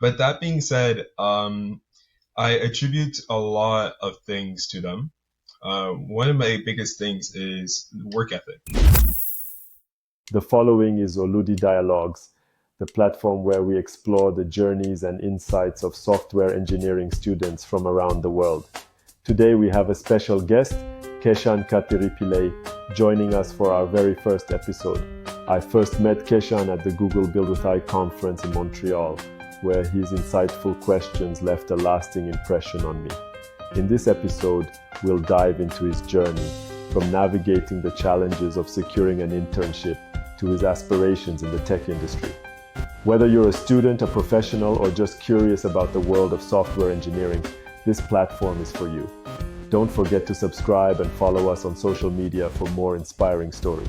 But that being said, I attribute a lot of things to them. One of my biggest things is work ethic. The following is Oloodi Dialogues, the platform where we explore the journeys and insights of software engineering students from around the world. Today we have a special guest, Keshan Kathiripilay, joining us for our very first episode. I first met Keshan at the Google Build with I conference in Montreal, where his insightful questions left a lasting impression on me. In this episode, we'll dive into his journey, from navigating the challenges of securing an internship to his aspirations in the tech industry. Whether you're a student, a professional, or just curious about the world of software engineering, this platform is for you. Don't forget to subscribe and follow us on social media for more inspiring stories.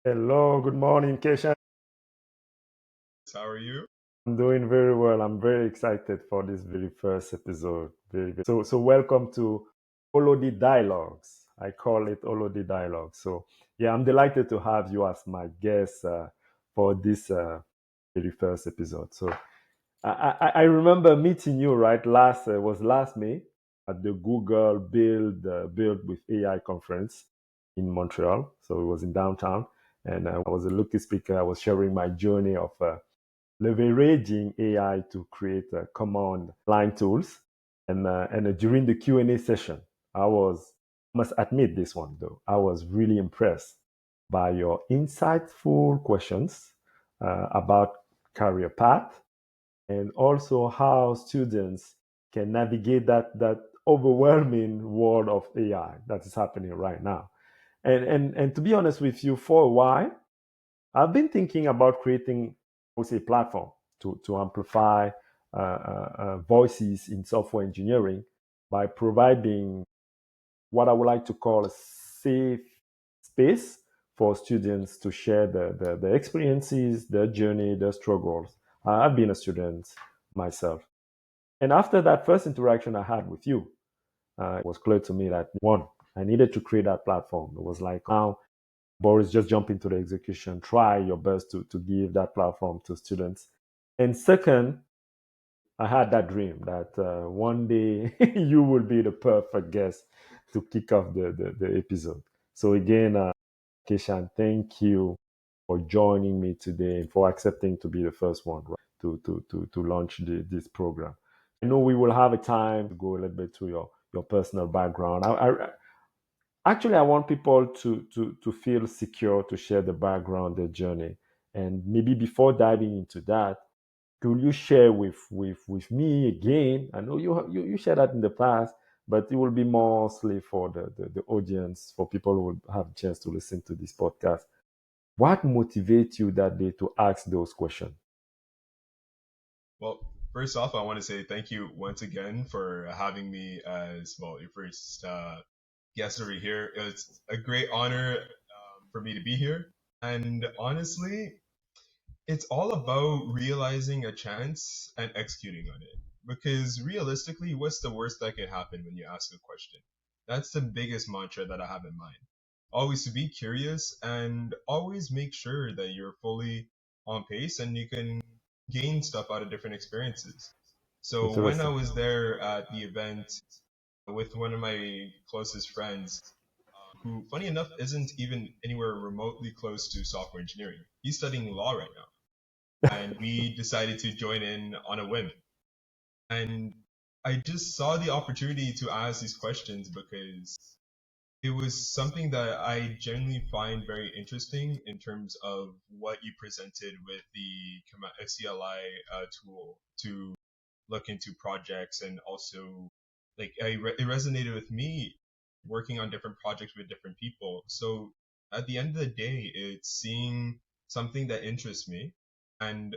Hello, good morning, Keshan. How are you? I'm doing very well. I'm very excited for this very first episode. So welcome to Oloodi Dialogues. I call it Oloodi Dialogues. So yeah, I'm delighted to have you as my guest for this very first episode. So I remember meeting you right last May at the Google Build with AI conference in Montreal. So it was in downtown, and I was a lucky speaker. I was sharing my journey of leveraging AI to create command line tools. And during the Q&A session, I must admit this one though, I was really impressed by your insightful questions about career path and also how students can navigate that overwhelming world of AI that is happening right now. And to be honest with you, for a while, I've been thinking about creating, I would say, a platform to amplify voices in software engineering by providing what I would like to call a safe space for students to share the experiences, their journey, their struggles. I've been a student myself. And after that first interaction I had with you, it was clear to me that one, I needed to create that platform. It was like, now, Boris, just jump into the execution. Try your best to give that platform to students. And second, I had that dream that one day you will be the perfect guest to kick off the episode. So again, Keshan, thank you for joining me today and for accepting to be the first one, right, to launch this program. I know we will have a time to go a little bit to your personal background. Actually, I want people to feel secure to share the background, their journey. And maybe before diving into that, could you share with me again? I know you shared that in the past, but it will be mostly for the audience, for people who will have a chance to listen to this podcast. What motivates you that day to ask those questions? Well, first off, I want to say thank you once again for having me as well, your first guest over here. It's a great honor for me to be here. And honestly, it's all about realizing a chance and executing on it. Because realistically, what's the worst that could happen when you ask a question? That's the biggest mantra that I have in mind. Always to be curious and always make sure that you're fully on pace and you can gain stuff out of different experiences. So when I Interesting. was there at the event with one of my closest friends, who, funny enough, isn't even anywhere remotely close to software engineering. He's studying law right now, and we decided to join in on a whim. And I just saw the opportunity to ask these questions because it was something that I genuinely find very interesting in terms of what you presented with the CLI tool to look into projects, and also it resonated with me working on different projects with different people. So at the end of the day, it's seeing something that interests me and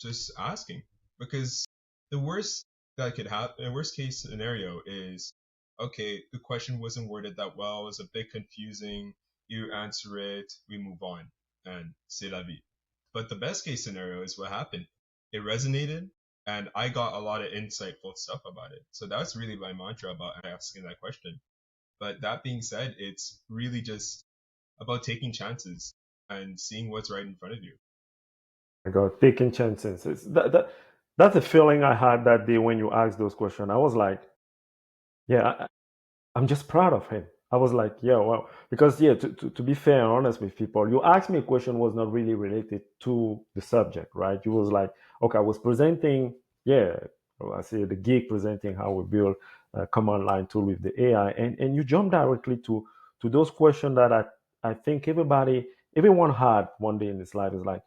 just asking, because the worst that could happen, the worst case scenario is, okay, the question wasn't worded that well, it's a bit confusing, you answer it, we move on, and c'est la vie. But the best case scenario is what happened. It resonated, and I got a lot of insightful stuff about it. So that's really my mantra about asking that question. But that being said, it's really just about taking chances and seeing what's right in front of you. I got taking chances. That's the feeling I had that day when you asked those questions. I was like, yeah, I'm just proud of him. I was like, yeah, well, because yeah, to be fair and honest with people, you asked me a question was not really related to the subject, right? You was like, okay, I was presenting, yeah, well, I say the gig presenting how we build a command line tool with the AI, and you jump directly to those questions that I think everyone had one day in his life is like,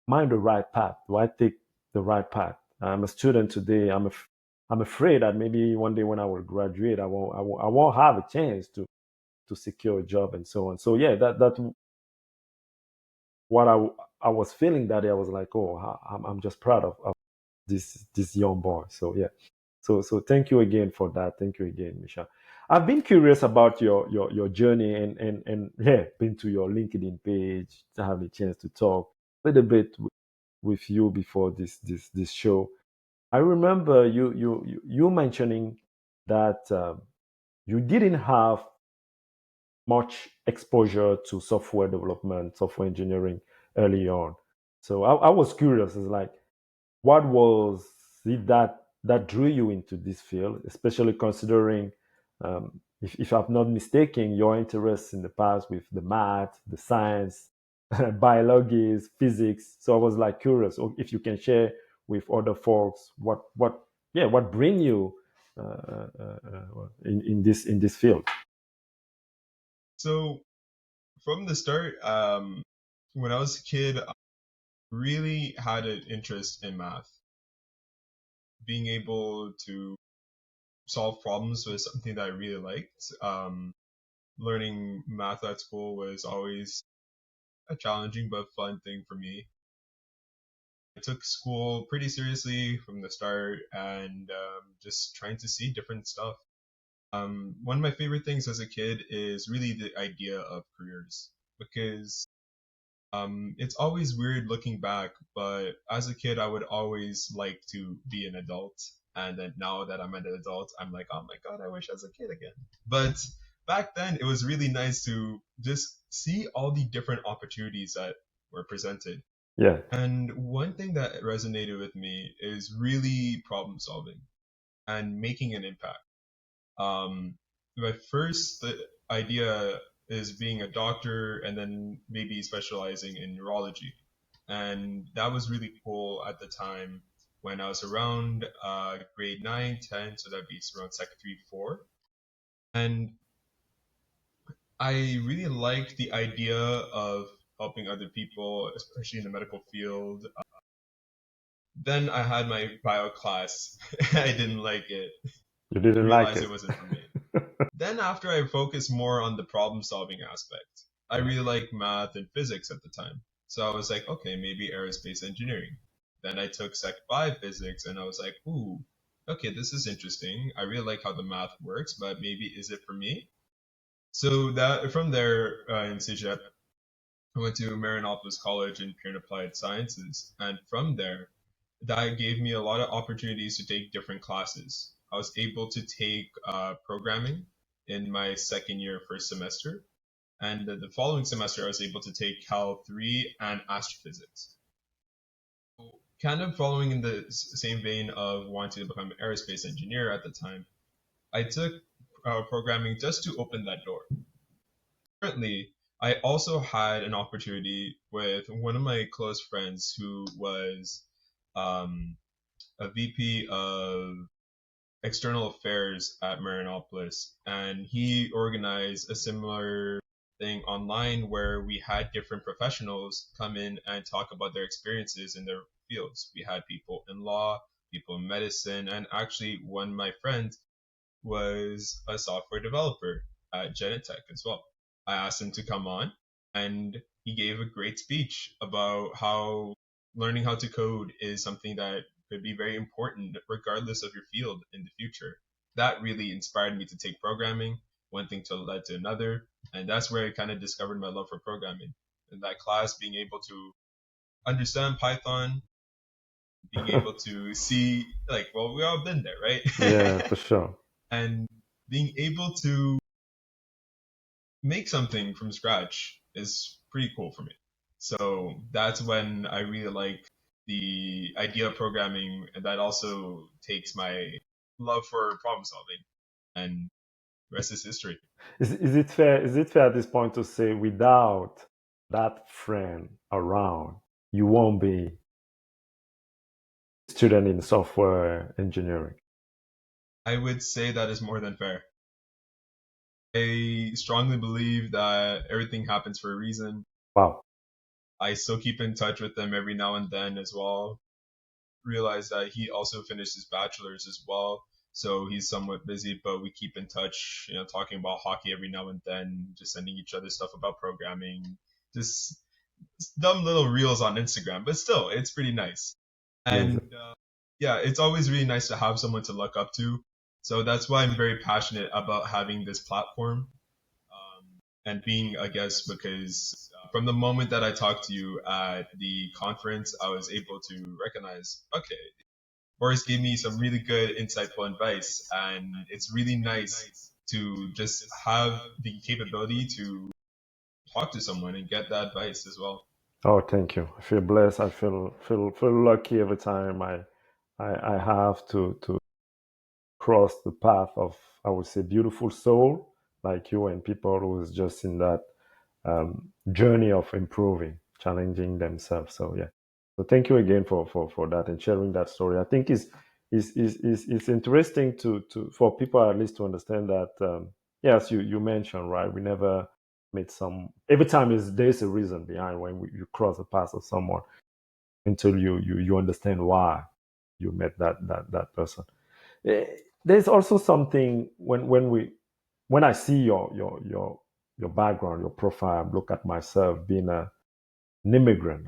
am I on the right path? Do I take the right path? I'm a student today. I'm afraid that maybe one day when I will graduate, I won't have a chance to secure a job and so on. So yeah, that what I was feeling that day. I was like, oh, I'm just proud of this young boy. So yeah, so thank you again for that. Thank you again, Misha. I've been curious about your journey and yeah, been to your LinkedIn page to have a chance to talk a little bit with you before this show. I remember you mentioning that you didn't have much exposure to software development, software engineering early on. So I was curious. It's like, what was it that drew you into this field, especially considering, if I'm not mistaken, your interests in the past with the math, the science, biology, physics. So I was like curious if you can share with other folks what bring you in this field. So from the start, when I was a kid, I really had an interest in math. Being able to solve problems was something that I really liked. Learning math at school was always a challenging but fun thing for me. I took school pretty seriously from the start and just trying to see different stuff. One of my favorite things as a kid is really the idea of careers because it's always weird looking back, but as a kid, I would always like to be an adult. And then now that I'm an adult, I'm like, oh my God, I wish I was a kid again. But back then, it was really nice to just see all the different opportunities that were presented. Yeah. And one thing that resonated with me is really problem solving and making an impact. My first idea is being a doctor and then maybe specializing in neurology. And that was really cool at the time when I was around grade 9, 10, so that'd be around second 3, 4. And I really liked the idea of helping other people, especially in the medical field. Then I had my bio class. I didn't like it. You didn't like Realized it. it wasn't for me. Then after I focused more on the problem solving aspect, I Yeah. really liked math and physics at the time. So I was like, okay, maybe aerospace engineering. Then I took Sec 5 physics and I was like, ooh, okay, this is interesting. I really like how the math works, but maybe is it for me? So that from there in CJEP, I went to Marianopolis College in Pure and Applied Sciences. And from there, that gave me a lot of opportunities to take different classes. I was able to take programming in my second year, first semester. And the following semester, I was able to take Cal 3 and astrophysics. Kind of following in the same vein of wanting to become an aerospace engineer at the time, I took programming just to open that door. Currently, I also had an opportunity with one of my close friends who was um, a VP of external affairs at Marianopolis, and he organized a similar thing online where we had different professionals come in and talk about their experiences in their fields. We had people in law, people in medicine, and actually one of my friends was a software developer at Genetech as well. I asked him to come on, and he gave a great speech about how learning how to code is something that could be very important regardless of your field in the future. That really inspired me to take programming. One thing to led to another, and that's where I kind of discovered my love for programming. In that class, being able to understand Python, being able to see, like, well, we all been there, Yeah, right? for sure. And being able to make something from scratch is pretty cool for me. So that's when I really like the idea of programming, and that also takes my love for problem solving. And the rest is history. Is it fair? Is it fair at this point to say without that friend around, you won't be a student in software engineering? I would say that is more than fair. I strongly believe that everything happens for a reason. Wow. I still keep in touch with them every now and then as well. Realize that he also finished his bachelor's as well, so he's somewhat busy, but we keep in touch, talking about hockey every now and then, just sending each other stuff about programming, just dumb little reels on Instagram, but still, it's pretty nice. And Amazing. yeah, it's always really nice to have someone to look up to. So that's why I'm very passionate about having this platform, and being a guest, because from the moment that I talked to you at the conference, I was able to recognize, okay, Boris gave me some really good, insightful advice, and it's really nice to just have the capability to talk to someone and get that advice as well. Oh, thank you. I feel blessed. I feel lucky every time I have to cross the path of, I would say, beautiful soul like you and people who's just in that journey of improving, challenging themselves. So yeah. So thank you again for that and sharing that story. I think is interesting to for people at least to understand that yes, you mentioned, right, we never made some every time is there's a reason behind when you cross the path of someone until you understand why you met that person. Eh, there's also something when I see your background, your profile, look at myself being an immigrant.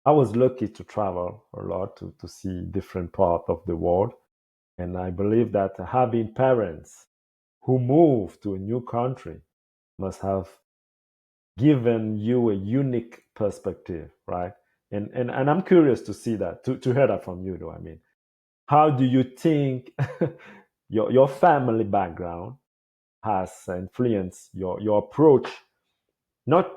I was lucky to travel a lot to see different parts of the world. And I believe that having parents who move to a new country must have given you a unique perspective, right? And I'm curious to see that, to hear that from you though. I mean, how do you think your family background has influenced your approach, not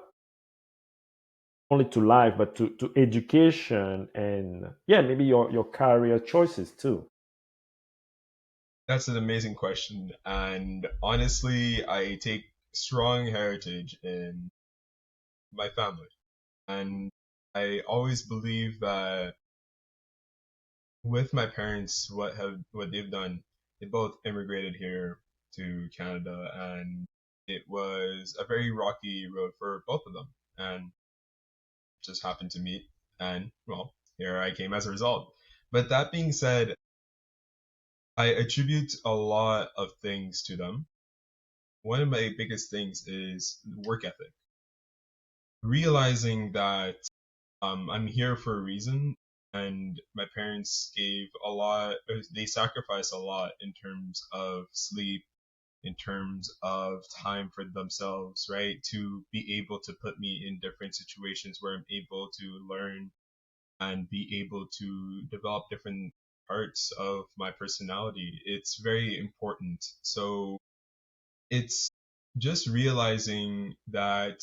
only to life, but to education and yeah, maybe your career choices too. That's an amazing question. And honestly, I take strong heritage in my family. And I always believe that with my parents, what they've done, they both immigrated here to Canada, and it was a very rocky road for both of them, and just happened to meet, and well, here I came as a result. But that being said, I attribute a lot of things to them. One of my biggest things is work ethic. Realizing that I'm here for a reason, and my parents gave a lot, they sacrificed a lot in terms of sleep, in terms of time for themselves, right? To be able to put me in different situations where I'm able to learn and be able to develop different parts of my personality. It's very important. So it's just realizing that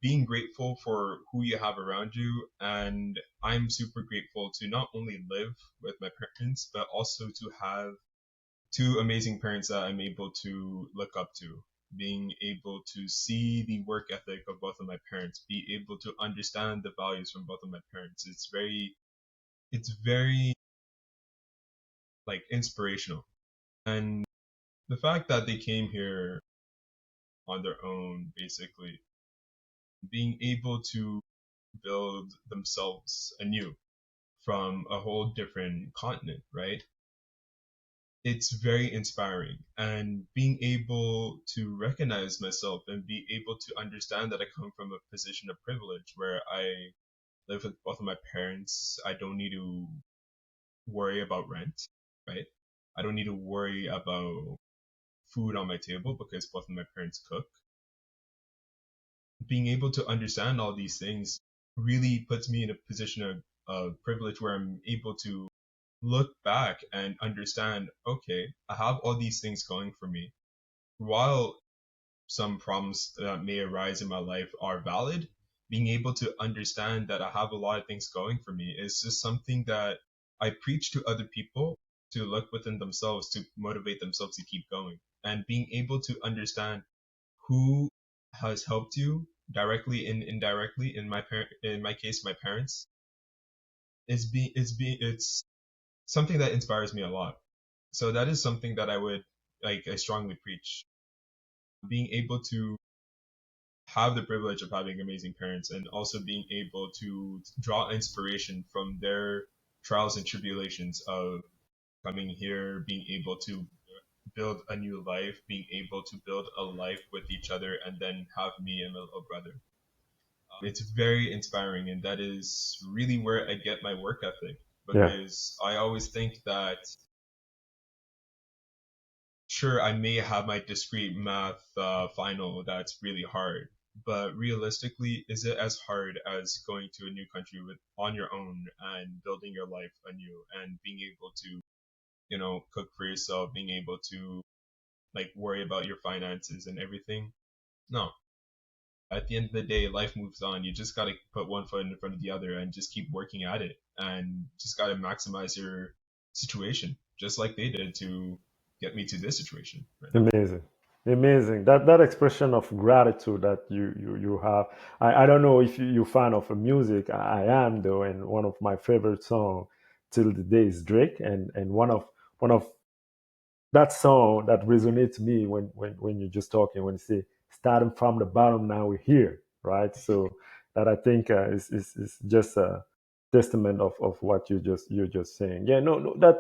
being grateful for who you have around you. And I'm super grateful to not only live with my parents, but also to have two amazing parents that I'm able to look up to. Being able to see the work ethic of both of my parents, be able to understand the values from both of my parents. It's very like inspirational. And the fact that they came here on their own, basically, being able to build themselves anew from a whole different continent, right? It's very inspiring. And being able to recognize myself and be able to understand that I come from a position of privilege where I live with both of my parents. I don't need to worry about rent, right? I don't need to worry about food on my table because both of my parents cook. Being able to understand all these things really puts me in a position of privilege where I'm able to look back and understand, okay, I have all these things going for me while some problems that may arise in my life are valid, being able to understand that I have a lot of things going for me is just something that I preach to other people to look within themselves to motivate themselves to keep going. And being able to understand who has helped you directly and indirectly, in my case, my parents, it's something that inspires me a lot. So that is something that I strongly preach. Being able to have the privilege of having amazing parents and also being able to draw inspiration from their trials and tribulations of coming here, being able to build a new life, being able to build a life with each other, and then have me and my little brother. It's very inspiring, and that is really where I get my work ethic Yeah. because I always think that sure, I may have my discrete math final that's really hard, but realistically, is it as hard as going to a new country with on your own and building your life anew and being able to, cook for yourself, being able to like worry about your finances and everything? No. At the end of the day, life moves on. You just gotta put one foot in front of the other and just keep working at it and just gotta maximize your situation, just like they did to get me to this situation right now. Amazing. Amazing. That expression of gratitude that you have. I don't know if you fan of music. I am though, and one of my favorite song till the day is Drake, and one of that song that resonates me when you're just talking when you say starting from the bottom, now we're here, right? So that I think is just a testament of what you're just saying. Yeah, no, that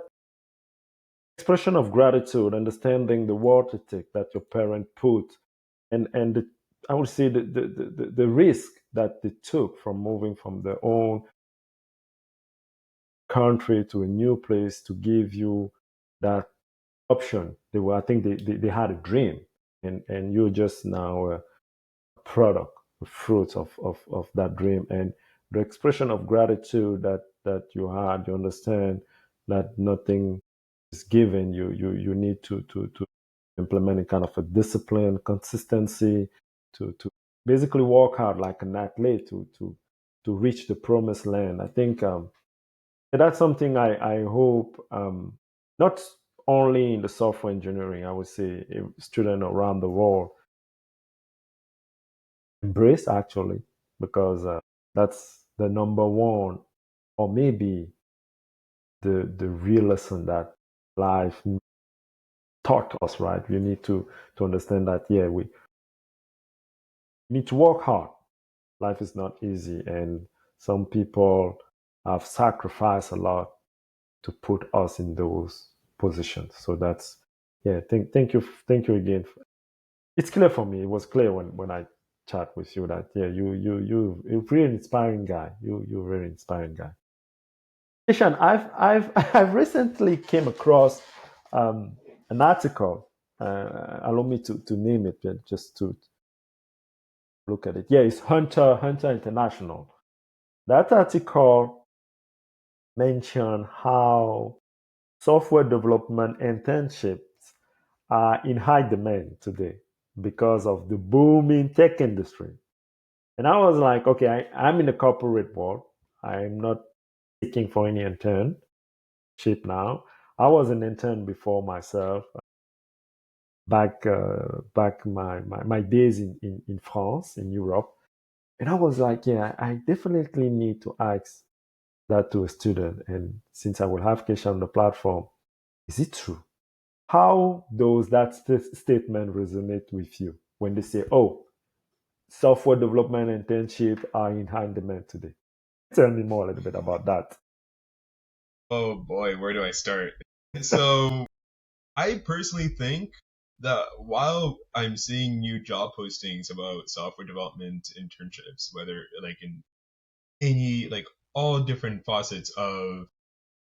expression of gratitude, understanding the work ethic that your parent put, and I would say the risk that they took from moving from their own country to a new place to give you that option. I think they had a dream, and you're just now a product, a fruit of that dream, and the expression of gratitude that you had. You understand that nothing is given. You need to implement a kind of a discipline, consistency, to basically work hard like an athlete to reach the promised land. I think that's something I hope not only in the software engineering, I would say students around the world embrace actually, because that's the number one, or maybe the real lesson that life taught us, right? We need to understand that, yeah, we need to work hard. Life is not easy, and some people have sacrificed a lot to put us in those positions. So that's, yeah. Thank you again. It's clear for me. It was clear when I chat with you that, yeah, you're a really inspiring guy. You're a very inspiring guy. Ishan, I've recently came across an article. Allow me to name it, just to look at it. Yeah, it's Hunter International. That article mentioned how software development internships are in high demand today because of the booming tech industry. And I was like, okay, I'm in the corporate world. I'm not seeking for any internship now. I was an intern before myself, back my days in France, in Europe. And I was like, yeah, I definitely need to ask that to a student. And since I will have Keshan on the platform, is it true? How does that statement resonate with you when they say, oh, software development internship are in high demand today? Tell me more a little bit about that. Oh boy, where do I start? So I personally think that while I'm seeing new job postings about software development internships, whether like in any like all different facets of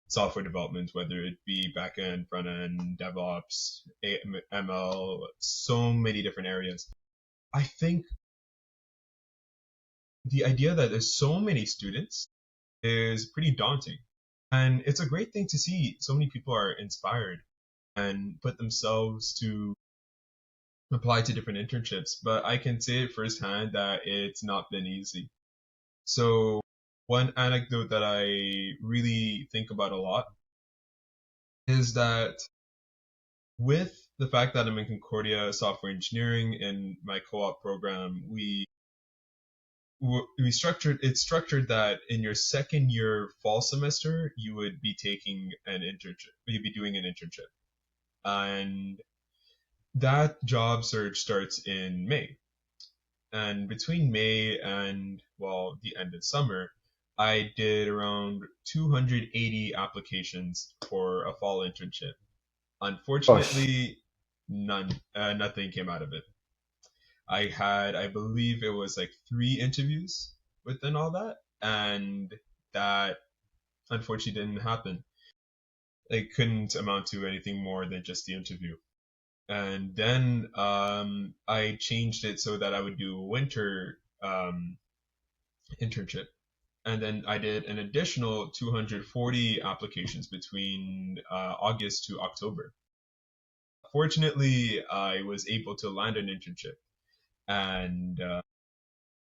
software development, whether it be backend, front end, DevOps, ML, so many different areas. I think the idea that there's so many students is pretty daunting. And it's a great thing to see so many people are inspired and put themselves to apply to different internships, but I can say it firsthand that it's not been easy. So one anecdote that I really think about a lot is that with the fact that I'm in Concordia software engineering in my co-op program, we structured it's structured that in your second year fall semester you would be taking an internship, you'd be doing an internship, and that job search starts in May. And between May and, well, the end of summer, I did around 280 applications for a fall internship. Gosh, Unfortunately, nothing came out of it. I had, I believe it was like three interviews within all that, and that unfortunately didn't happen. It couldn't amount to anything more than just the interview. And then I changed it so that I would do a winter internship. And then I did an additional 240 applications between August to October. Fortunately, I was able to land an internship, and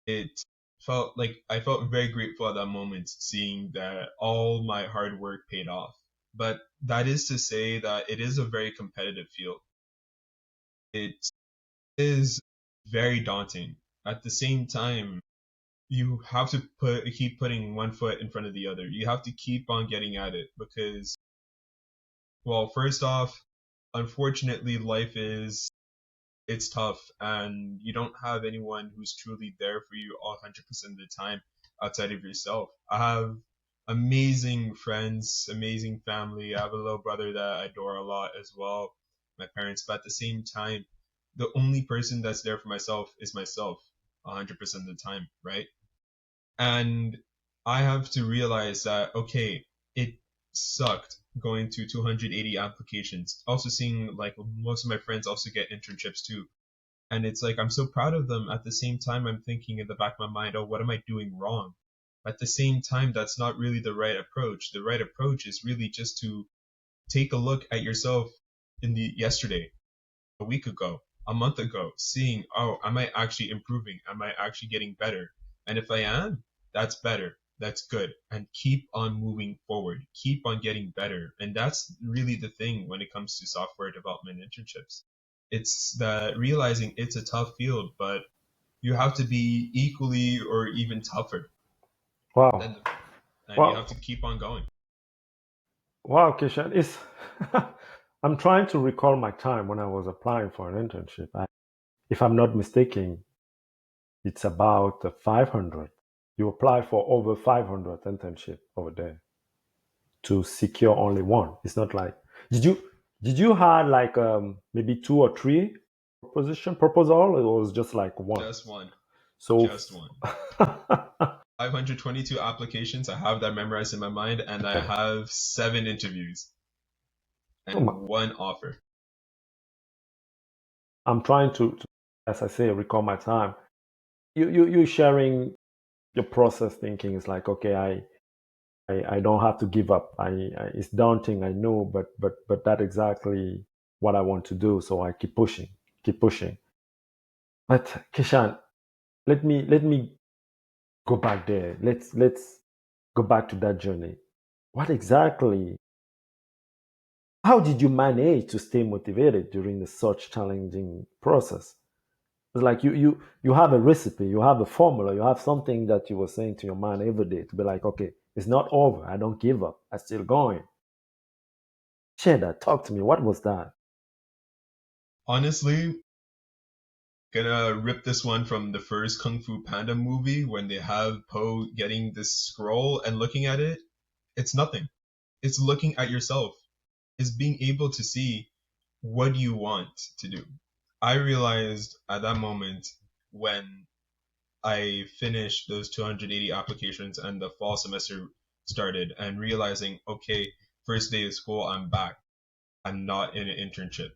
it felt like I felt very grateful at that moment, seeing that all my hard work paid off. But that is to say that it is a very competitive field. It is very daunting. At the same time, you have to keep putting one foot in front of the other. You have to keep on getting at it because, well, first off, unfortunately, life is it's tough, and you don't have anyone who's truly there for you 100% of the time outside of yourself. I have amazing friends, amazing family. I have a little brother that I adore a lot as well, my parents. But at the same time, the only person that's there for myself is myself 100% of the time, right? And I have to realize that, okay, it sucked going to 280 applications. Also seeing like most of my friends also get internships too. And it's like, I'm so proud of them. At the same time, I'm thinking in the back of my mind, oh, what am I doing wrong? At the same time, that's not really the right approach. The right approach is really just to take a look at yourself in the yesterday, a week ago, a month ago, seeing, oh, am I actually improving? Am I actually getting better? And if I am, that's better. That's good. And keep on moving forward. Keep on getting better. And that's really the thing when it comes to software development internships. It's the realizing it's a tough field, but you have to be equally or even tougher wow, than the, and you have wow, to keep on going. wow, Kishan, it's I'm trying to recall my time when I was applying for an internship. If I'm not mistaken, it's about 500. You apply for over 500 internship over there to secure only one. It's not like did you did you had like maybe two or three proposal? It was just like one. Just one. So Just one. 522 applications. I have that memorized in my mind, and I okay. have seven interviews Oh and my, one offer. I'm trying to, as I say, recall my time. You sharing your process thinking is like okay, I don't have to give up. It's daunting, I know, but that's exactly what I want to do. So I keep pushing, keep pushing. But Kishan, let me go back there. Let's go back to that journey. What exactly? How did you manage to stay motivated during the such challenging process? It's like you have a recipe, you have a formula, you have something that you were saying to your mind every day to be like, okay, it's not over. I don't give up. I'm still going. Share that. Talk to me. What was that? Honestly, gonna rip this one from the first Kung Fu Panda movie when they have Po getting this scroll and looking at it. It's nothing. It's looking at yourself. It's being able to see what you want to do. I realized at that moment when I finished those 280 applications and the fall semester started and realizing, okay, first day of school, I'm back. I'm not in an internship.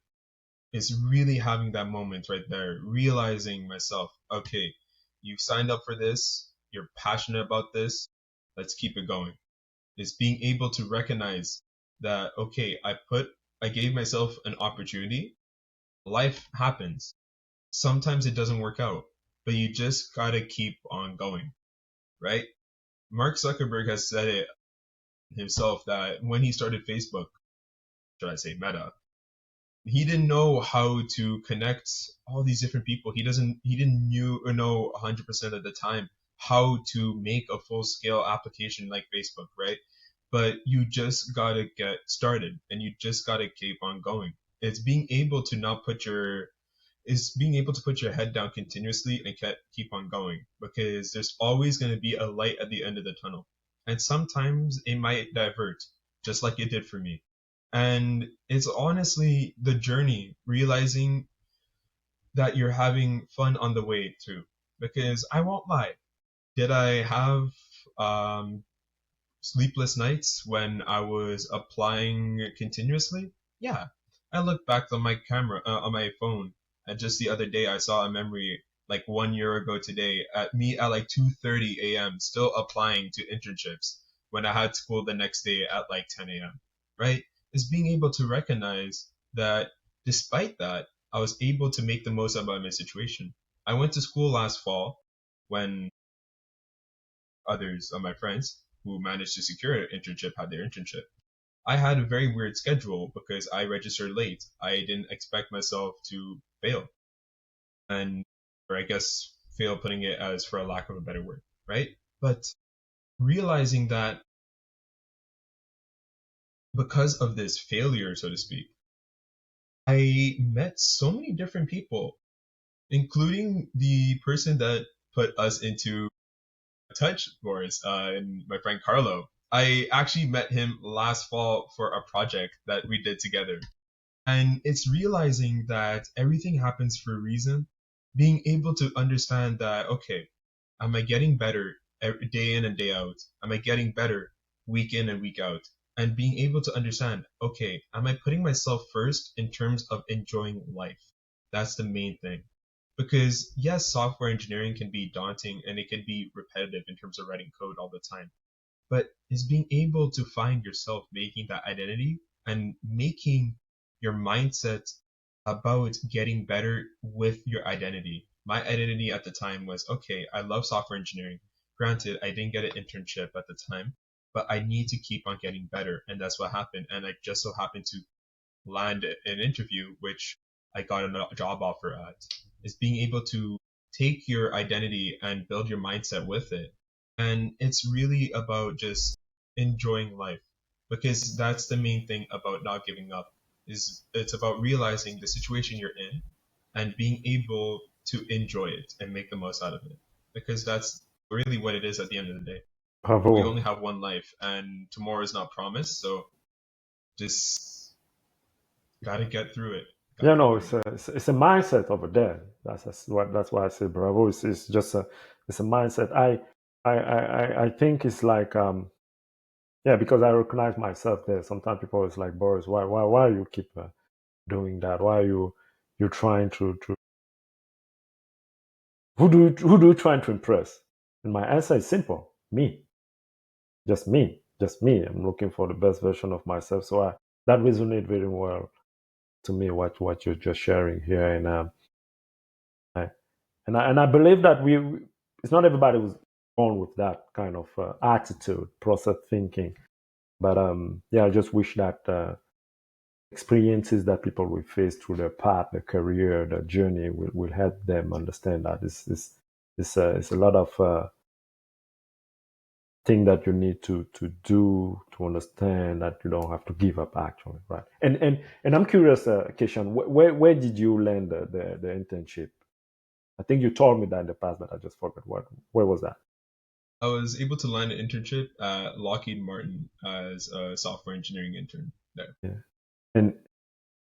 It's really having that moment right there, realizing myself, okay, you signed up for this, you're passionate about this, let's keep it going. It's being able to recognize that, okay, I gave myself an opportunity. Life happens. sometimes it doesn't work out, but you just gotta keep on going, right? Mark Zuckerberg has said it himself that when he started Facebook, should I say Meta, he didn't know how to connect all these different people. He didn't know 100% of the time how to make a full scale application like Facebook, right? But you just gotta get started and you just gotta keep on going. It's being able to not put your is being able to put your head down continuously and keep on going, because there's always going to be a light at the end of the tunnel. And sometimes it might divert, just like it did for me. And it's honestly the journey, realizing that you're having fun on the way too. Because I won't lie, did I have um, sleepless nights when I was applying continuously? Yeah. I look back on my camera, on my phone, and just the other day I saw a memory like 1 year ago today at me at like 2:30 a.m. still applying to internships when I had school the next day at like 10 a.m. Right? Is being able to recognize that despite that, I was able to make the most out of my situation. I went to school last fall when others of my friends who managed to secure an internship had their internship. I had a very weird schedule because I registered late. I didn't expect myself to fail. And, or I guess fail putting it as for a lack of a better word, right? But realizing that because of this failure, so to speak, I met so many different people, including the person that put us into touch Boris, and my friend Carlo. I actually met him last fall for a project that we did together. And it's realizing that everything happens for a reason, being able to understand that, okay, am I getting better every day in and day out? Am I getting better week in and week out? And being able to understand, okay, am I putting myself first in terms of enjoying life? That's the main thing. Because yes, software engineering can be daunting and it can be repetitive in terms of writing code all the time, but is being able to find yourself making that identity and making your mindset about getting better with your identity. My identity at the time was, okay, I love software engineering. Granted, I didn't get an internship at the time, but I need to keep on getting better. And that's what happened. And I just so happened to land an interview, which I got a job offer at, is being able to take your identity and build your mindset with it. And it's really about just enjoying life, because that's the main thing about not giving up, is it's about realizing the situation you're in and being able to enjoy it and make the most out of it, because that's really what it is at the end of the day. We Bravo. only have one life and tomorrow is not promised, so just gotta get through it. Yeah, Gotta get no, through it. it's a mindset over there. That's why I say bravo. It's just a mindset. I think it's like yeah, because I recognize myself there. Sometimes people is like, Boris, why you keep doing that? Why are you trying to who do you trying to impress? And my answer is simple: me, just me. I'm looking for the best version of myself. So that resonates very well to me. What you're just sharing here, and I, and I believe that it's not everybody who's born with that kind of attitude, process thinking. But yeah, I just wish that experiences that people will face through their path, their career, their journey will help them understand that it's a lot of thing that you need to do to understand that you don't have to give up actually, right? And I'm curious, Keshan, where did you land the internship? I think you told me that in the past, but I just forgot where was that? I was able to land an internship at Lockheed Martin as a software engineering intern there. Yeah. And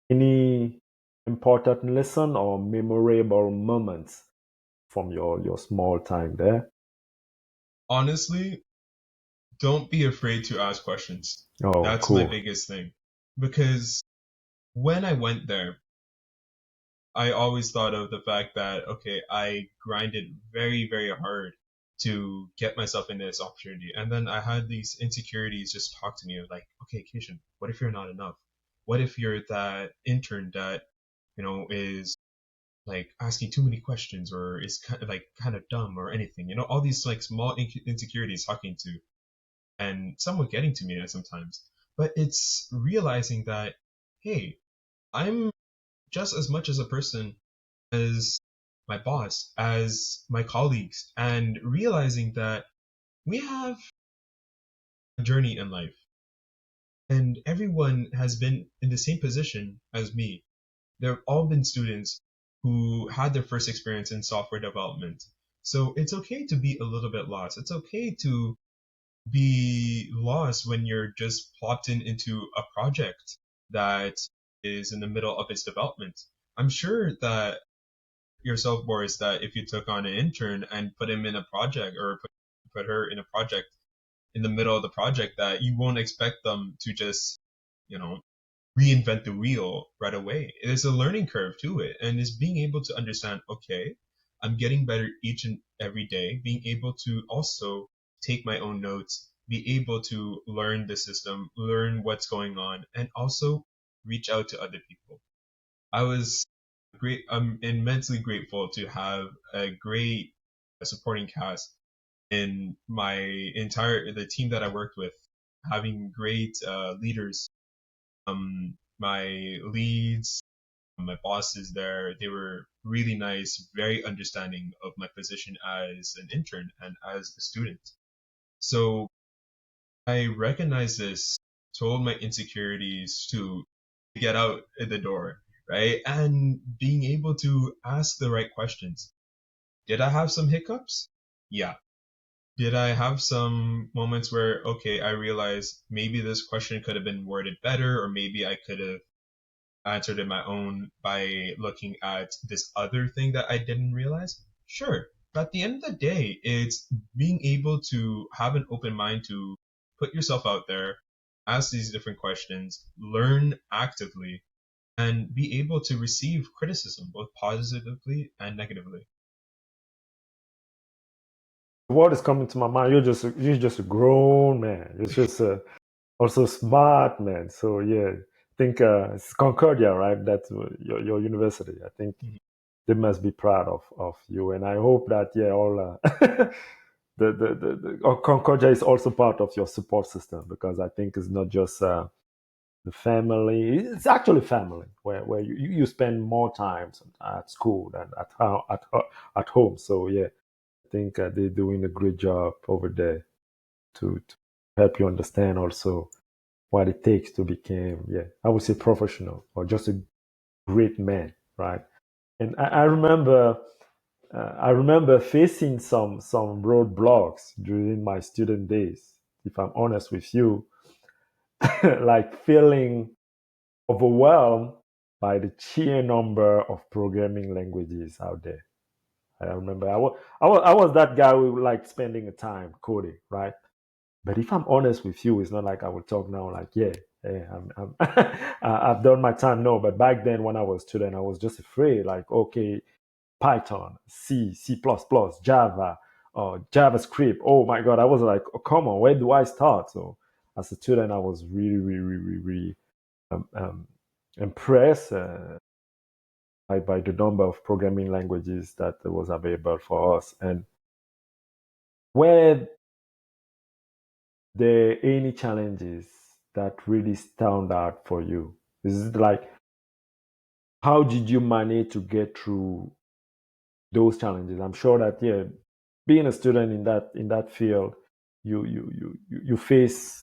any important lesson or memorable moments from your small time there? Honestly, don't be afraid to ask questions. Oh, That's my cool. biggest thing. Because when I went there, I always thought of the fact that, okay, I grinded very, very hard to get myself into this opportunity. And then I had these insecurities just talk to me of like, okay, Kishan, what if you're not enough? What if you're that intern that, is like asking too many questions or is kind of dumb or anything. All these like small insecurities talking to and somewhat getting to me sometimes. But it's realizing that, hey, I'm just as much as a person as my boss, as my colleagues, and realizing that we have a journey in life and everyone has been in the same position as me. They've all been students who had their first experience in software development. So it's okay to be a little bit lost. It's okay to be lost when you're just plopped into a project that is in the middle of its development. I'm sure that yourself, Boris, that if you took on an intern and put him in a project or put her in a project in the middle of the project, that you won't expect them to just, you know, reinvent the wheel right away. There's a learning curve to it, and it's being able to understand, okay, I'm getting better each and every day, being able to also take my own notes, be able to learn the system, learn what's going on, and also reach out to other people. I was I'm immensely grateful to have a great supporting cast in the team that I worked with, having great leaders, my leads, my bosses there. They were really nice, very understanding of my position as an intern and as a student. So I recognized this, told my insecurities to get out the door, right? And being able to ask the right questions. Did I have some hiccups? Yeah. Did I have some moments where, okay, I realized maybe this question could have been worded better, or maybe I could have answered it my own by looking at this other thing that I didn't realize? Sure. But at the end of the day, it's being able to have an open mind to put yourself out there, ask these different questions, learn actively, and be able to receive criticism, both positively and negatively. What is coming to my mind? You're just a grown man. You're just also smart man. So yeah, I think it's Concordia, right? That's your university. I think Mhm. they must be proud of you, and I hope that yeah, all Concordia is also part of your support system, because I think it's not just the family. It's actually family where you spend more time at school than at home. So yeah, I think they're doing a great job over there to help you understand also what it takes to become, yeah, I would say professional or just a great man, right? And I remember facing some roadblocks during my student days. If I'm honest with you, like feeling overwhelmed by the sheer number of programming languages out there. I remember I was that guy who liked spending the time coding, right? But if I'm honest with you, it's not like I would talk now like, yeah, yeah I've done my time. No, but back then when I was a student, I was just afraid, like, okay, Python, C, C++, Java, JavaScript. Oh my God, I was like, oh, come on, where do I start? So as a student, I was really, really, really, really impressed by the number of programming languages that was available for us. And were there any challenges that really stand out for you? Is it like, how did you manage to get through those challenges? I'm sure that yeah, being a student in that field, you face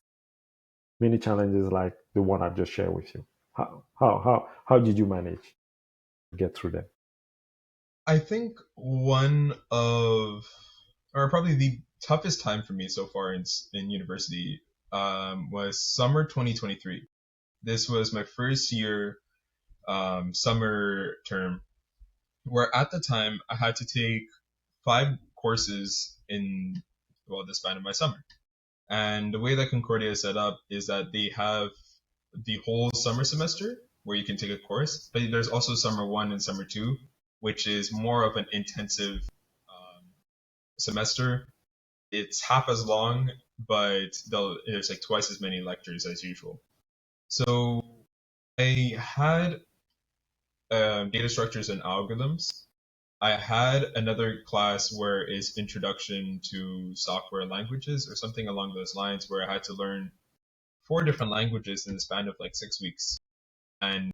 many challenges like the one I've just shared with you. How did you manage to get through them? I think one of, or probably the toughest time for me so far in university was summer 2023. This was my first year summer term, where at the time I had to take 5 courses in, well, the span of my summer. And the way that Concordia is set up is that they have the whole summer semester where you can take a course, but there's also summer one and summer two, which is more of an intensive semester. It's half as long, but there's like twice as many lectures as usual. So I had data structures and algorithms. I had another class where it's introduction to software languages or something along those lines, where I had to learn four different languages in the span of like 6 weeks. And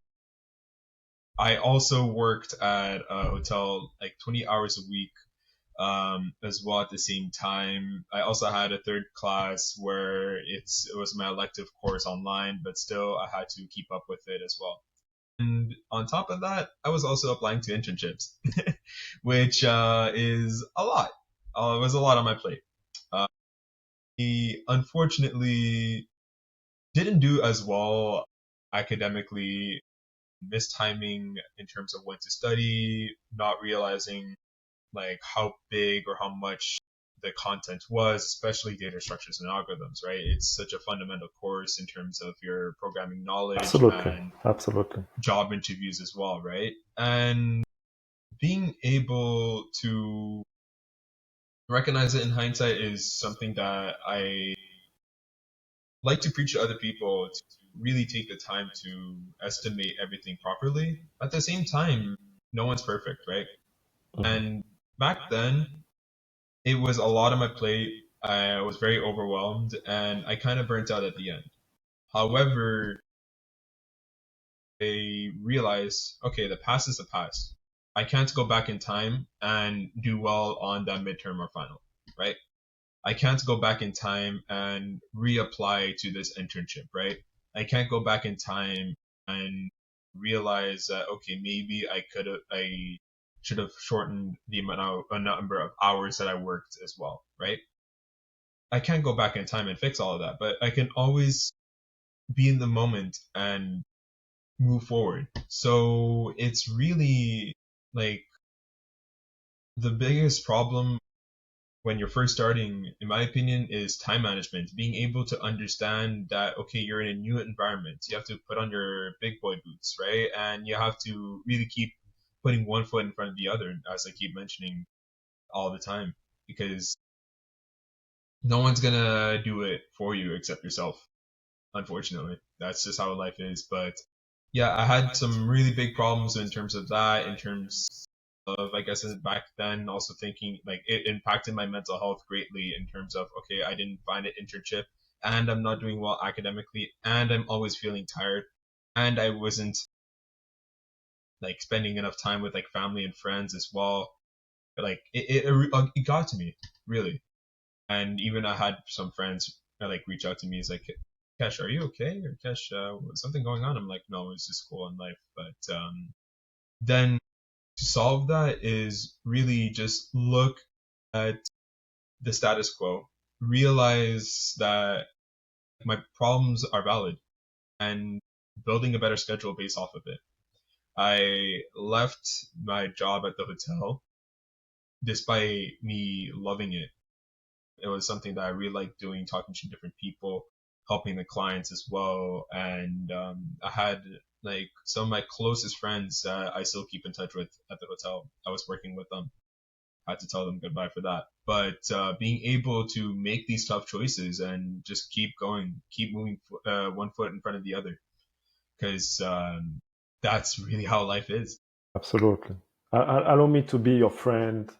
I also worked at a hotel like 20 hours a week as well at the same time. I also had a third class where it was my elective course online, but still I had to keep up with it as well. And on top of that, I was also applying to internships, which is a lot. It was a lot on my plate. I unfortunately didn't do as well academically, mistiming in terms of when to study, not realizing like how big or how much the content was, especially data structures and algorithms, right? It's such a fundamental course in terms of your programming knowledge Absolutely, and absolutely. job interviews as well, right? And being able to recognize it in hindsight is something that I like to preach to other people to really take the time to estimate everything properly. At the same time, no one's perfect, right? Mhm. And back then, it was a lot on my plate. I was very overwhelmed and I kind of burnt out at the end. However, I realized, okay, the past is the past. I can't go back in time and do well on that midterm or final, right? I can't go back in time and reapply to this internship, right? I can't go back in time and realize that, okay, maybe I should have shortened the a number of hours that I worked as well, right? I can't go back in time and fix all of that, but I can always be in the moment and move forward. So it's really like the biggest problem when you're first starting, in my opinion, is time management. Being able to understand that, okay, you're in a new environment. You have to put on your big boy boots, right? And you have to really keep putting one foot in front of the other, as I keep mentioning all the time, because no one's gonna do it for you except yourself. Unfortunately, that's just how life is. But yeah, I had some really big problems in terms of that, in terms of, I guess, back then, also thinking like it impacted my mental health greatly in terms of, okay, I didn't find an internship and I'm not doing well academically and I'm always feeling tired and I wasn't like spending enough time with like family and friends as well. But, like it got to me really. And even I had some friends like reach out to me. It's like, Kesh, are you okay? Or Kesh, something going on? I'm like, no, it's just school and life. But then to solve that is really just look at the status quo, realize that my problems are valid, and building a better schedule based off of it. I left my job at the hotel despite me loving it. It was something that I really liked doing, talking to different people, helping the clients as well. And I had like some of my closest friends that I still keep in touch with at the hotel. I was working with them. I had to tell them goodbye for that. But being able to make these tough choices and just keep going, keep moving one foot in front of the other, because that's really how life is. Absolutely. Allow me to be your friend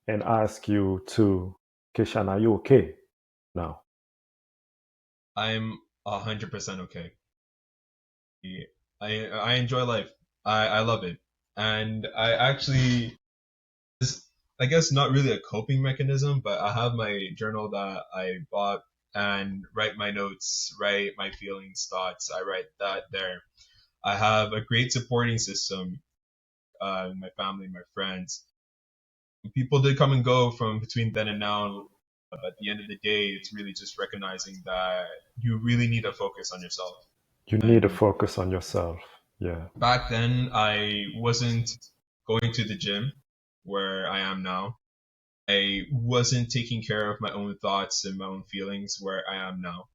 and ask you to, Keshan, are you okay now? I'm 100% okay. I enjoy life. I love it, and I actually, I guess not really a coping mechanism, but I have my journal that I bought and write my notes, write my feelings, thoughts. I write that there. I have a great supporting system, my family, my friends. People did come and go from between then and now. But at the end of the day, it's really just recognizing that you really need to focus on yourself. You need to And focus on yourself. Yeah. back then, I wasn't going to the gym where I am now. I wasn't taking care of my own thoughts and my own feelings where I am now.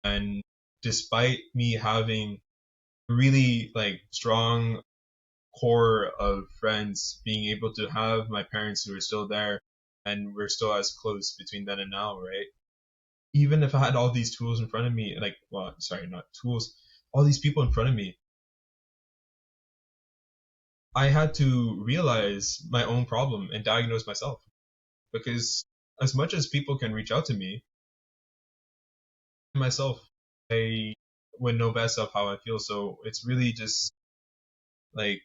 And despite me having really like strong core of friends, being able to have my parents who are still there and we're still as close between then and now, right? Even if I had all these tools in front of me, like, well, sorry, not tools, all these people in front of me, I had to realize my own problem and diagnose myself. Because as much as people can reach out to me, myself, I would know best of how I feel. So it's really just like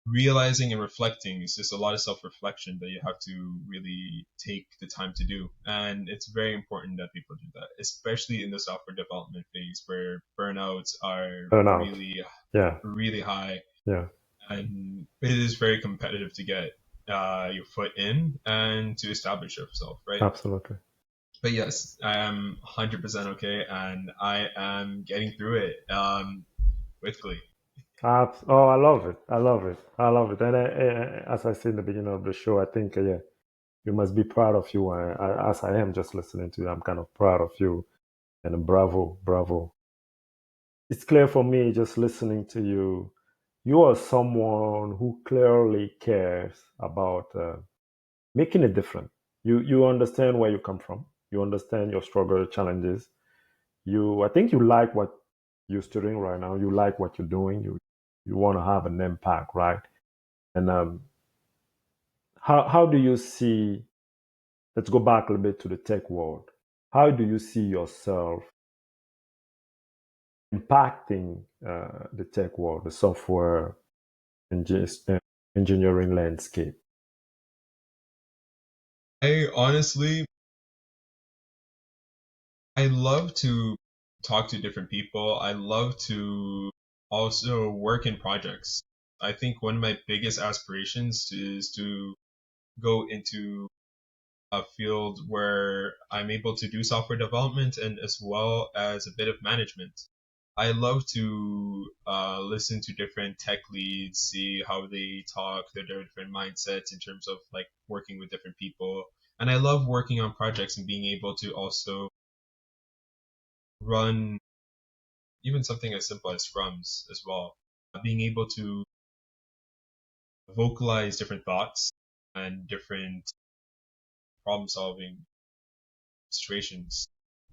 realizing and reflecting. It's just a lot of self-reflection that you have to really take the time to do. And it's very important that people do that, especially in the software development phase where burnouts are Burnout. really, Yeah. really high. Yeah. And it is very competitive to get your foot in and to establish yourself, right? Absolutely. But yes, I am 100% okay, and I am getting through it with glee. Oh, I love it. I love it. I love it. And as I said in the beginning of the show, I think, yeah, you must be proud of you. As I am just listening to you, I'm kind of proud of you. And bravo, bravo. It's clear for me just listening to you. You are someone who clearly cares about making a difference. You understand where you come from. You understand your struggle, challenges. I think you like what you're studying right now. You like what you're doing. You want to have an impact, right? And how do you see? Let's go back a little bit to the tech world. How do you see yourself impacting the tech world, the software engineering landscape? I honestly, I love to talk to different people. I love to also work in projects. I think one of my biggest aspirations is to go into a field where I'm able to do software development and as well as a bit of management. I love to listen to different tech leads, see how they talk, their different mindsets in terms of like working with different people. And I love working on projects and being able to also run even something as simple as scrums as well. Being able to vocalize different thoughts and different problem solving situations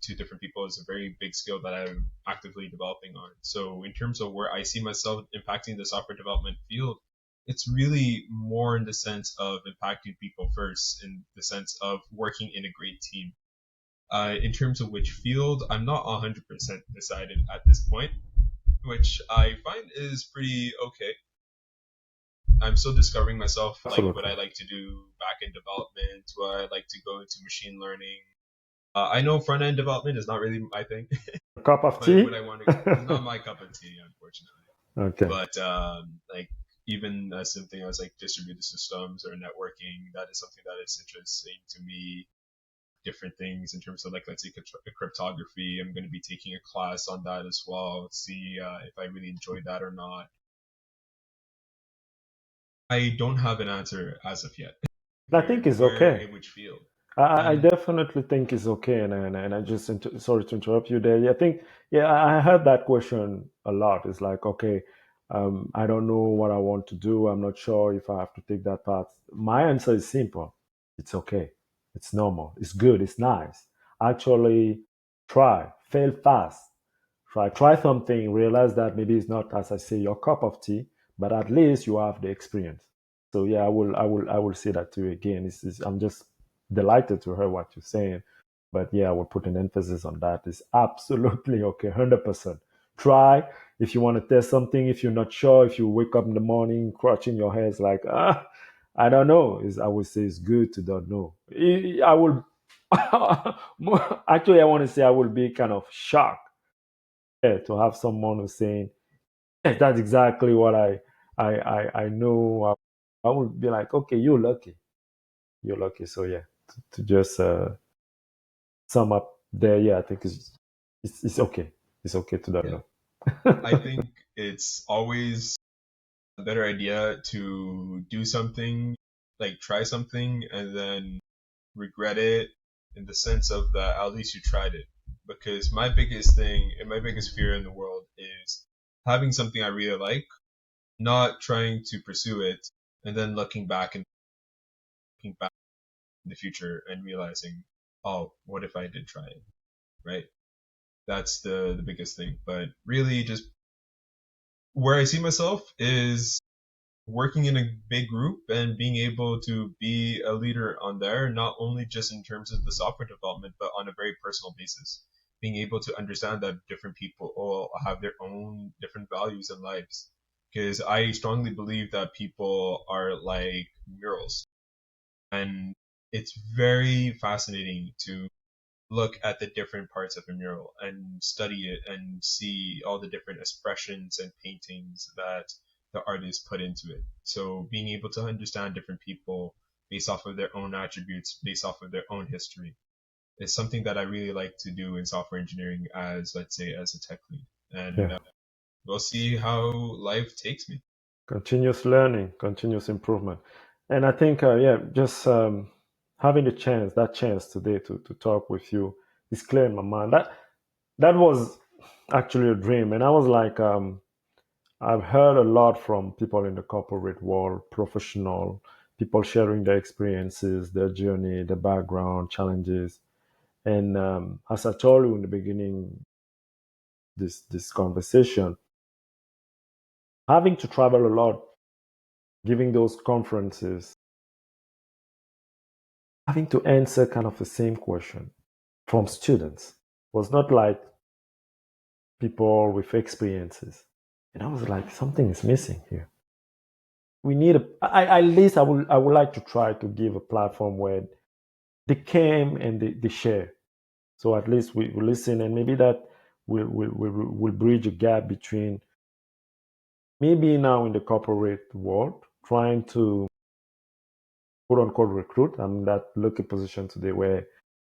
to different people is a very big skill that I'm actively developing on. So in terms of where I see myself impacting the software development field, it's really more in the sense of impacting people first, in the sense of working in a great team. In terms of which field, I'm not 100% decided at this point, which I find is pretty okay. I'm still discovering myself, like what Absolutely. I like to do back end development, what I like to go into machine learning. I know front end development is not really my thing, A cup of but tea? what I want to is not my cup of tea, unfortunately. Okay. But like even as something as like distributed systems or networking, that is something that is interesting to me. Different things in terms of like let's say cryptography. I'm going to be taking a class on that as well. See if I really enjoy that or not. I don't have an answer as of yet. I think it's Where okay. it would feel. I And definitely think it's okay, and I just sorry to interrupt you there. Yeah, I think yeah, I heard that question a lot. It's like okay, I don't know what I want to do. I'm not sure if I have to take that path. My answer is simple. It's okay. It's normal. It's good. It's nice. Actually, try. Fail fast. Try something. Realize that maybe it's not, as I say, your cup of tea, but at least you have the experience. So yeah, I will say that to you again. I'm just delighted to hear what you're saying. But yeah, I will put an emphasis on that. It's absolutely okay, 100%. Try if you want to test something. If you're not sure, if you wake up in the morning, clutching your head, it's like, I don't know. I would say it's good to don't know. I will, actually, I want to say I will be kind of shocked, yeah, to have someone who's saying, yes, that's exactly what I know. I would be like, okay, you're lucky. You're lucky. So yeah, to just sum up there, yeah, I think it's okay. It's okay to don't yeah, know. I think it's always a better idea to do something, like try something, and then regret it in the sense of that at least you tried it. Because my biggest thing and my biggest fear in the world is having something I really like, not trying to pursue it, and then looking back in the future and realizing, oh, what if I did try it, right? That's the biggest thing. But really, just where I see myself is working in a big group and being able to be a leader on there, not only just in terms of the software development, but on a very personal basis. Being able to understand that different people all have their own different values and lives. Because I strongly believe that people are like murals. And it's very fascinating to look at the different parts of a mural and study it and see all the different expressions and paintings that the artist put into it. So being able to understand different people based off of their own attributes, based off of their own history, is something that I really like to do in software engineering as, let's say, as a tech lead. And Yeah. we'll see how life takes me. Continuous learning, continuous improvement. And I think, yeah, just having that chance today to talk with you is clear in my mind. That was actually a dream. And I was like, I've heard a lot from people in the corporate world, professional, people sharing their experiences, their journey, their background, challenges. And as I told you in the beginning, this conversation, having to travel a lot, giving those conferences, having to answer kind of the same question from students was not like people with experiences. And I was like, something is missing here. We need at least I would like to try to give a platform where they came and they share. So at least we listen, and maybe that will bridge a gap between maybe now in the corporate world trying to quote unquote recruit. I'm in that lucky position today where,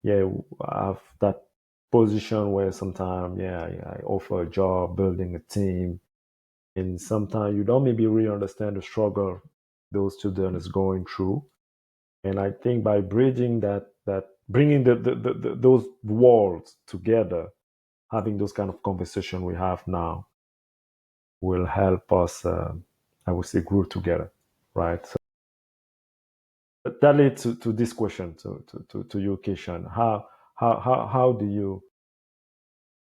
yeah, I have that position where sometimes, yeah, I offer a job, building a team, and sometimes you don't maybe really understand the struggle those students is going through. And I think by bridging that bringing those walls together, having those kind of conversation we have now will help us, I would say, grow together, right? So that leads to this question to you, Keshan. How do you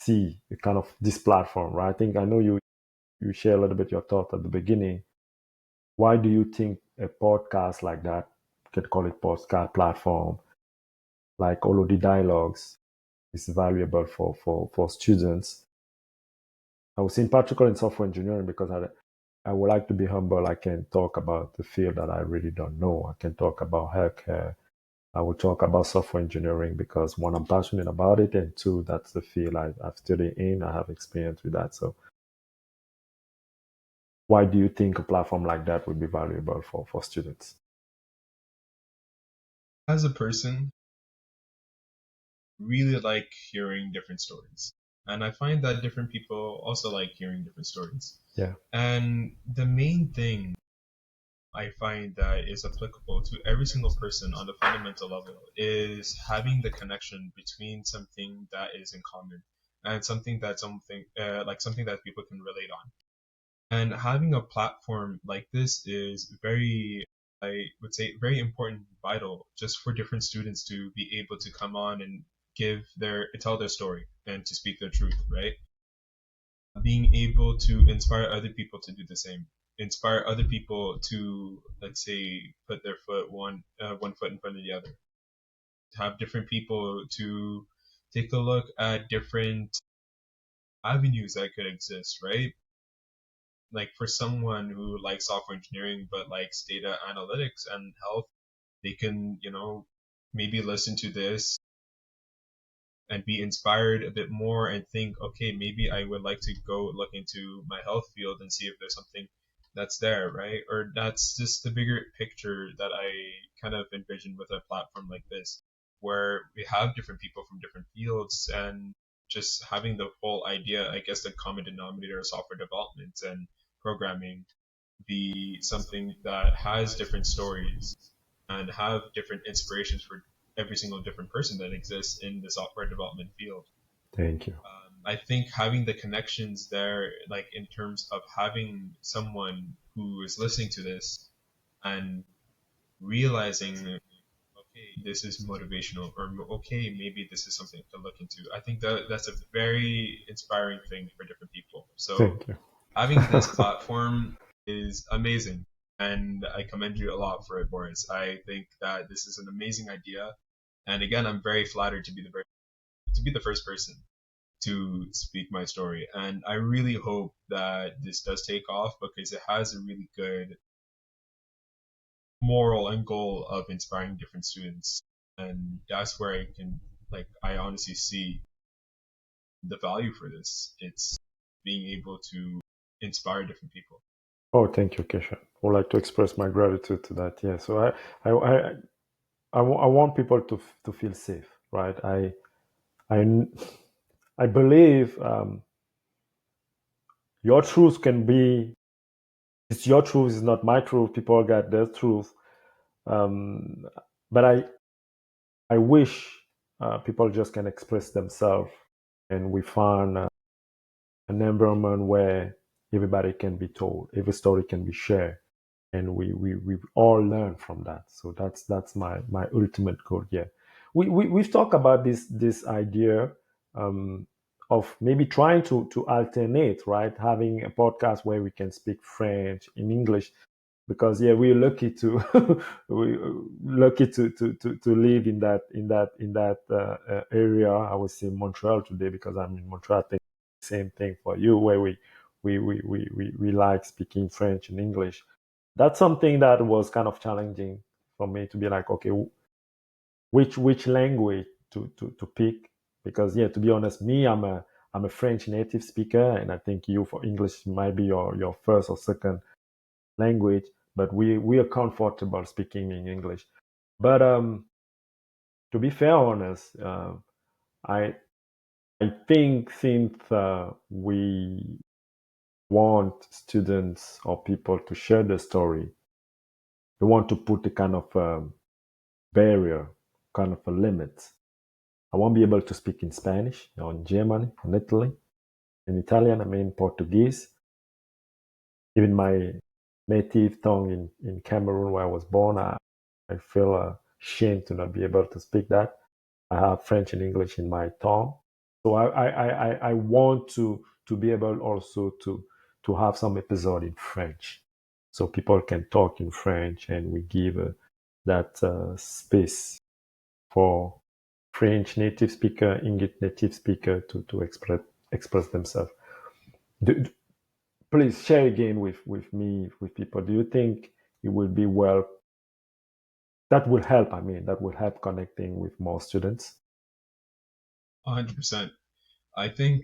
see the kind of this platform, right? I think I know you share a little bit your thought at the beginning. Why do you think a podcast like that, can call it podcast platform, like Oloodi Dialogues, is valuable for students? I was in particular in software engineering because I would like to be humble. I can talk about the field that I really don't know. I can talk about healthcare. I will talk about software engineering because one, I'm passionate about it, and two, that's the field I've studied in. I have experience with that. So, why do you think a platform like that would be valuable for students? As a person, really like hearing different stories. And I find that different people also like hearing different stories. Yeah, And the main thing I find that is applicable to every single person on a fundamental level is having the connection between something that is in common and something that people can relate on. And having a platform like this is very, I would say, very important, vital, just for different students to be able to come on and tell their story and to speak their truth, right? Being able to inspire other people to do the same, inspire other people to, let's say, put their one foot in front of the other, have different people to take a look at different avenues that could exist, right? Like for someone who likes software engineering but likes data analytics and health, they can, maybe listen to this and be inspired a bit more and think, okay, maybe I would like to go look into my health field and see if there's something that's there, right? Or that's just the bigger picture that I kind of envision with a platform like this, where we have different people from different fields and just having the whole idea, I guess the common denominator of software development and programming be something that has different stories and have different inspirations for every single different person that exists in the software development field. thank you. I think having the connections there, like in terms of having someone who is listening to this and realizing, okay, this is motivational, or okay, maybe this is something to look into. I think that that's a very inspiring thing for different people. So Thank you. having this platform is amazing. And I commend you a lot for it, Boris. I think that this is an amazing idea. And again, I'm very flattered to be the first person to speak my story. And I really hope that this does take off because it has a really good moral and goal of inspiring different students. And that's where I honestly see the value for this. It's being able to inspire different people. Oh, thank you, Keshan. I would like to express my gratitude to that. Yeah. So I, I, I want people to feel safe, right? I, I believe your truth can be, it's your truth, it's not my truth. People got their truth. Um, but I wish people just can express themselves and we find an environment where everybody can be told, every story can be shared, and we all learn from that. So that's my ultimate goal. Yeah, we've talked about this idea um, of maybe trying to alternate, right? Having a podcast where we can speak French in English, because yeah, we're lucky to we lucky to live in that area. I was in Montreal today because I'm in Montreal. I think same thing for you, where we like speaking French and English. That's something that was kind of challenging for me to be like, okay, which language to pick, because yeah, to be honest, me, I'm a French native speaker, and I think you, for English, might be your first or second language, but we are comfortable speaking in English. But to be fair honest, I I think since we want students or people to share the story, we want to put a kind of barrier, kind of a limit. I won't be able to speak in Spanish or in German, in Italy, in Italian, I mean Portuguese, even my native tongue in Cameroon, where I was born. I feel ashamed to not be able to speak that. I have French and English in my tongue. So I want to be able also to have some episode in French, so people can talk in French, and we give that space for French native speaker, English native speaker to express themselves. Do, please share again with me, with people. Do you think it will be well? That will help. I mean, that will help connecting with more students. 100%. I think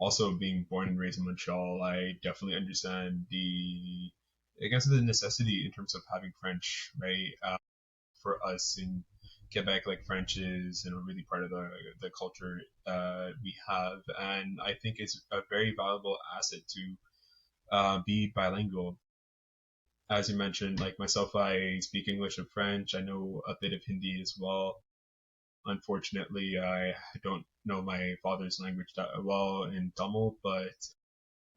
also being born and raised in Montreal, I definitely understand I guess the necessity in terms of having French, right? For us in Quebec, like French is, really part of the culture we have, and I think it's a very valuable asset to be bilingual. As you mentioned, like myself, I speak English and French. I know a bit of Hindi as well. Unfortunately, I don't know my father's language that well in Tamil, but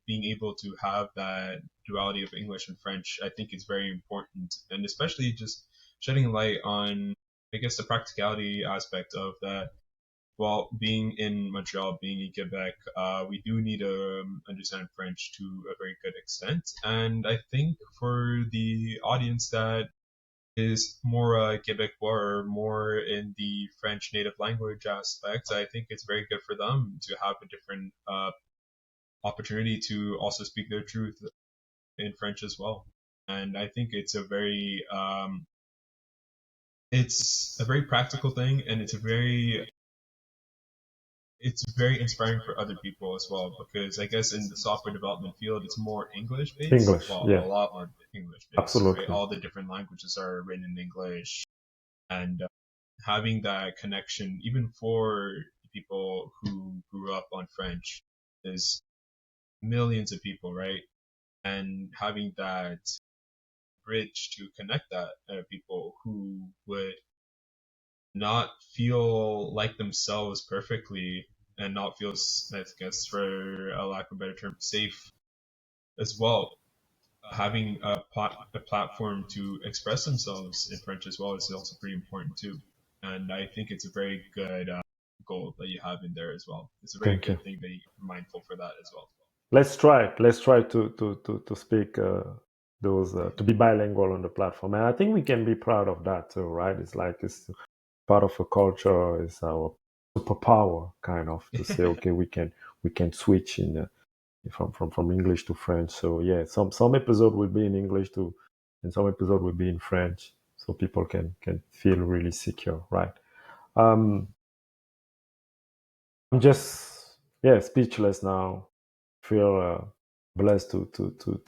being able to have that duality of English and French, I think is very important, and especially just shedding light on, I guess, the practicality aspect of that. Well, being in Montreal, being in Quebec, we do need to understand French to a very good extent, and I think for the audience that is more Quebecois or more in the French native language aspect, I think it's very good for them to have a different opportunity to also speak their truth in French as well. And I think it's a very practical thing, and it's very inspiring for other people as well, because I guess in the software development field it's more English based, English, well, a yeah, lot more English based, right? absolutely. All the different languages are written in English, and having that connection, even for people who grew up on French, is millions of people, right? And having that bridge to connect that people who would not feel like themselves perfectly and not feel, I guess, for a lack of a better term, safe as well. Having a platform to express themselves in French as well is also pretty important too. And I think it's a very good goal that you have in there as well. It's a very Thank you. good thing that you're mindful for that as well. Let's try. Let's try to speak. those to be bilingual on the platform, and I think we can be proud of that too, right? It's like it's part of a culture, it's our superpower, kind of, to say, okay, we can switch in from English to French. So yeah, some episode will be in English too, and some episode will be in French, so people can feel really secure, right? Um, I'm just, yeah, speechless now. Feel blessed to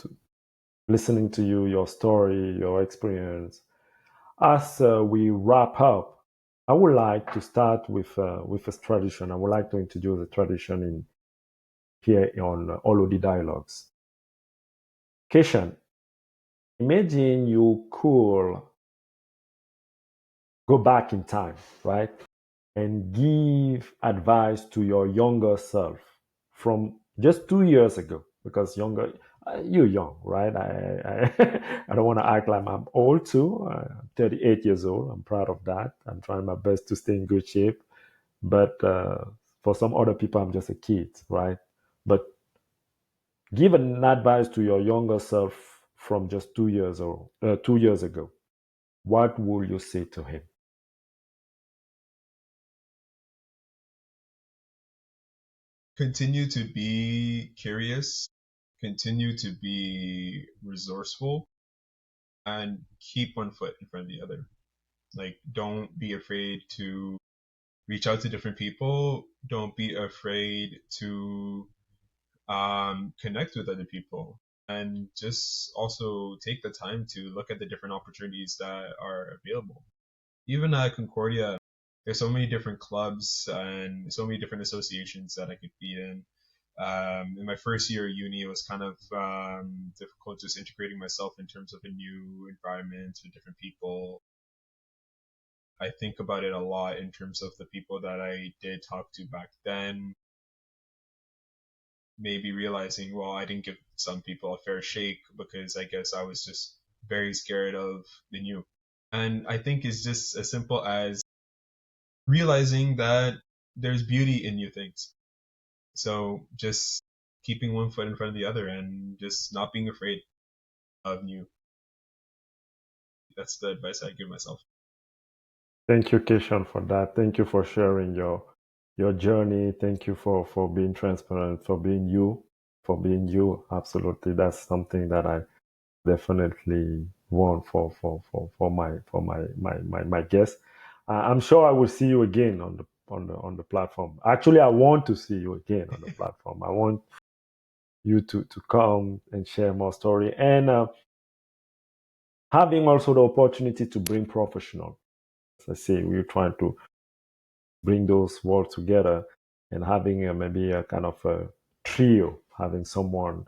listening to you, your story, your experience. As we wrap up, I would like to start with a tradition. I would like to introduce a tradition in here on Oloodi Dialogues. Keshan, imagine you could go back in time, right? And give advice to your younger self from just 2 years ago, because younger, you're young, right? I don't want to act like I'm old too. I'm 38 years old. I'm proud of that. I'm trying my best to stay in good shape. But for some other people, I'm just a kid, right? But give an advice to your younger self from just 2 years old, 2 years ago. What will you say to him? Continue to be curious, continue to be resourceful, and keep one foot in front of the other. Like, don't be afraid to reach out to different people. Don't be afraid to connect with other people. And just also take the time to look at the different opportunities that are available. Even at Concordia, there's so many different clubs and so many different associations that I could be in. In my first year of uni, it was kind of difficult just integrating myself in terms of a new environment with different people. I think about it a lot in terms of the people that I did talk to back then, maybe realizing, well, I didn't give some people a fair shake because I guess I was just very scared of the new. And I think it's just as simple as realizing that there's beauty in new things. So just keeping one foot in front of the other and just not being afraid of new. That's the advice I give myself. Thank you, Keshan, for that. Thank you for sharing your journey. Thank you for being transparent, for being you, for being you. Absolutely, that's something that I definitely want for my guests. I'm sure I will see you again on the platform. Actually, I want to see you again on the platform. I want you to come and share more story, and having also the opportunity to bring professional. As I say, we're trying to bring those worlds together, and having maybe a kind of a trio, having someone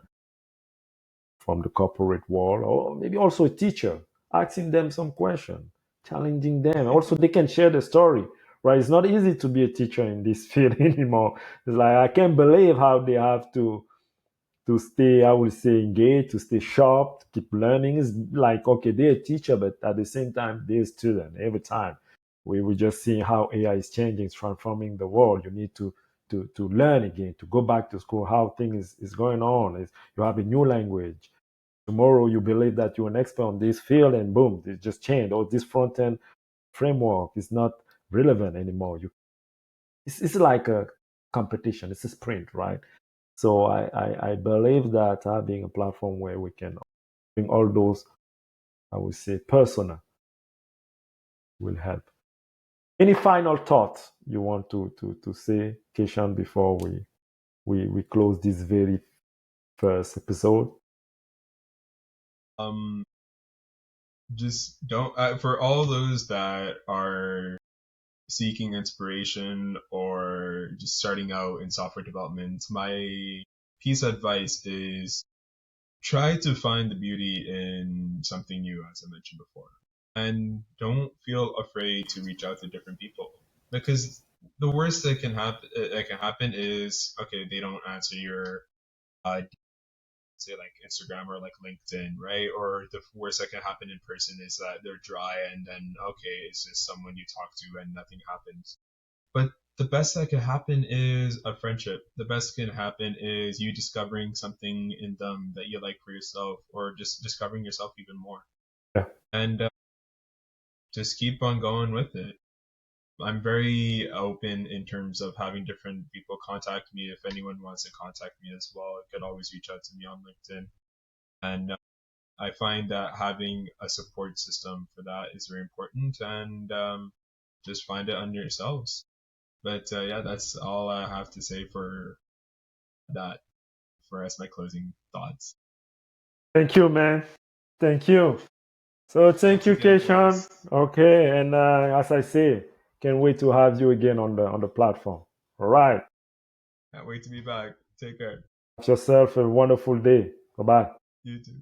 from the corporate world, or maybe also a teacher, asking them some question, challenging them. Also, they can share the story, right? It's not easy to be a teacher in this field anymore. It's like, I can't believe how they have to stay, I would say, engaged, to stay sharp, to keep learning. It's like, okay, they're a teacher, but at the same time, they're a student every time. We just see how AI is changing, it's transforming the world. You need to learn again, to go back to school, how things is going on. You have a new language. Tomorrow you believe that you're an expert on this field, and boom, it just changed. Or this front end framework is not relevant anymore. It's like a competition, it's a sprint, right? So I believe that having a platform where we can bring all those, I would say, persona will help. Any final thoughts you want to say, Keshan, before we close this very first episode? Um, just don't, for all those that are seeking inspiration or just starting out in software development, my piece of advice is try to find the beauty in something new, as I mentioned before. And don't feel afraid to reach out to different people, because the worst that can happen is, okay, they don't answer your say like Instagram or like LinkedIn, right? Or the worst that can happen in person is that they're dry, and then okay, it's just someone you talk to and nothing happens. But The best that can happen is a friendship. The best can happen is you discovering something in them that you like for yourself, or just discovering yourself even more. Yeah. And just keep on going with it. I'm very open in terms of having different people contact me. If anyone wants to contact me as well, you could always reach out to me on LinkedIn. And I find that having a support system for that is very important, and just find it on yourselves. But yeah, that's all I have to say for that, for as my closing thoughts. Thank you, man. Thank you. So thank Thanks you, again, Keshan. boys. Okay, and as I say, can't wait to have you again on the platform. All right. Can't wait to be back. Take care. Have yourself a wonderful day. Bye bye. You too.